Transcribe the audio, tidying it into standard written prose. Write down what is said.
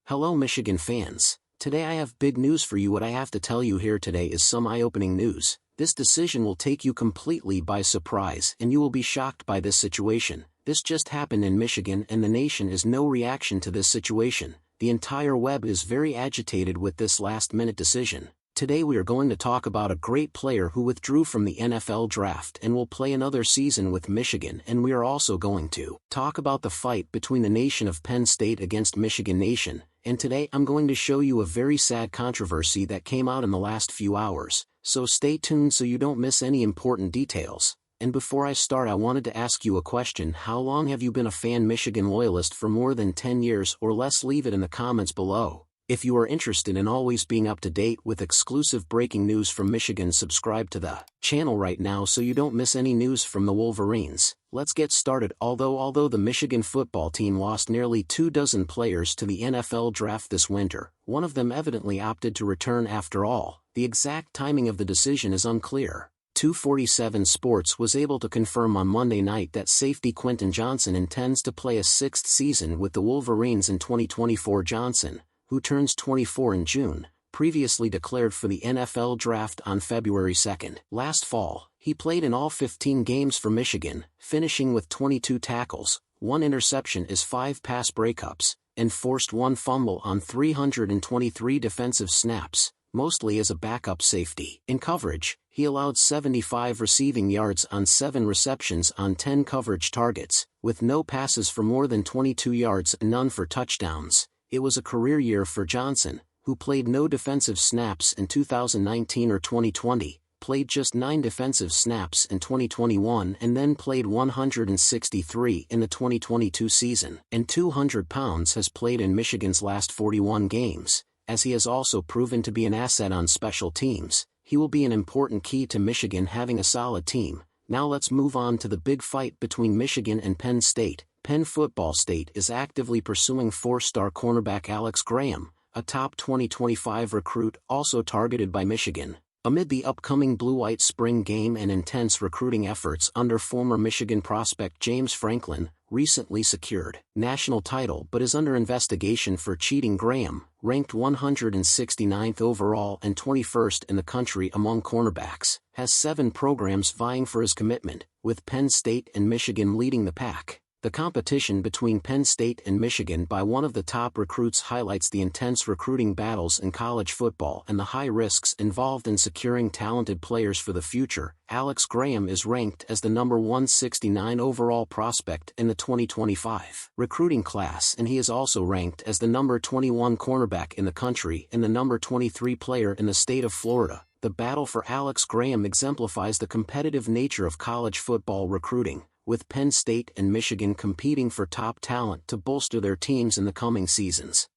Hello Michigan fans. Today I have big news for you. What I have to tell you here today is some eye-opening news. This decision will take you completely by surprise and you will be shocked by this situation. This just happened in Michigan and the nation is no reaction to this situation. The entire web is very agitated with this last-minute decision. Today we are going to talk about a great player who withdrew from the NFL draft and will play another season with Michigan, and we are also going to talk about the fight between the nation of Penn State against Michigan Nation, and today I'm going to show you a very sad controversy that came out in the last few hours, so stay tuned so you don't miss any important details. And before I start, I wanted to ask you a question. How long have you been a fan Michigan loyalist? For more than 10 years or less? Leave it in the comments below. If you are interested in always being up to date with exclusive breaking news from Michigan, subscribe to the channel right now so you don't miss any news from the Wolverines. Let's get started. Although the Michigan football team lost nearly 24 players to the NFL draft this winter, one of them evidently opted to return after all. The exact timing of the decision is unclear. 247 Sports was able to confirm on Monday night that safety Quentin Johnson intends to play a sixth season with the Wolverines in 2024. Johnson, who turns 24 in June, previously declared for the NFL draft on February 2. Last fall, he played in all 15 games for Michigan, finishing with 22 tackles, 1 interception, 5 pass breakups, and forced 1 fumble on 323 defensive snaps, mostly as a backup safety. In coverage, he allowed 75 receiving yards on 7 receptions on 10 coverage targets, with no passes for more than 22 yards and none for touchdowns. It was a career year for Johnson, who played no defensive snaps in 2019 or 2020, played just 9 defensive snaps in 2021 and then played 163 in the 2022 season, and 200 pounds has played in Michigan's last 41 games. As he has also proven to be an asset on special teams, he will be an important key to Michigan having a solid team. Now let's move on to the big fight between Michigan and Penn State. Penn Football State is actively pursuing 4-star cornerback Alex Graham, a top 2025 recruit also targeted by Michigan. Amid the upcoming Blue-White spring game and intense recruiting efforts under former Michigan prospect James Franklin, recently secured national title but is under investigation for cheating. Graham, ranked 169th overall and 21st in the country among cornerbacks, has 7 programs vying for his commitment, with Penn State and Michigan leading the pack. The competition between Penn State and Michigan by one of the top recruits highlights the intense recruiting battles in college football and the high risks involved in securing talented players for the future. Alex Graham is ranked as the number 169 overall prospect in the 2025 recruiting class, and he is also ranked as the number 21 cornerback in the country and the number 23 player in the state of Florida. The battle for Alex Graham exemplifies the competitive nature of college football recruiting, with Penn State and Michigan competing for top talent to bolster their teams in the coming seasons.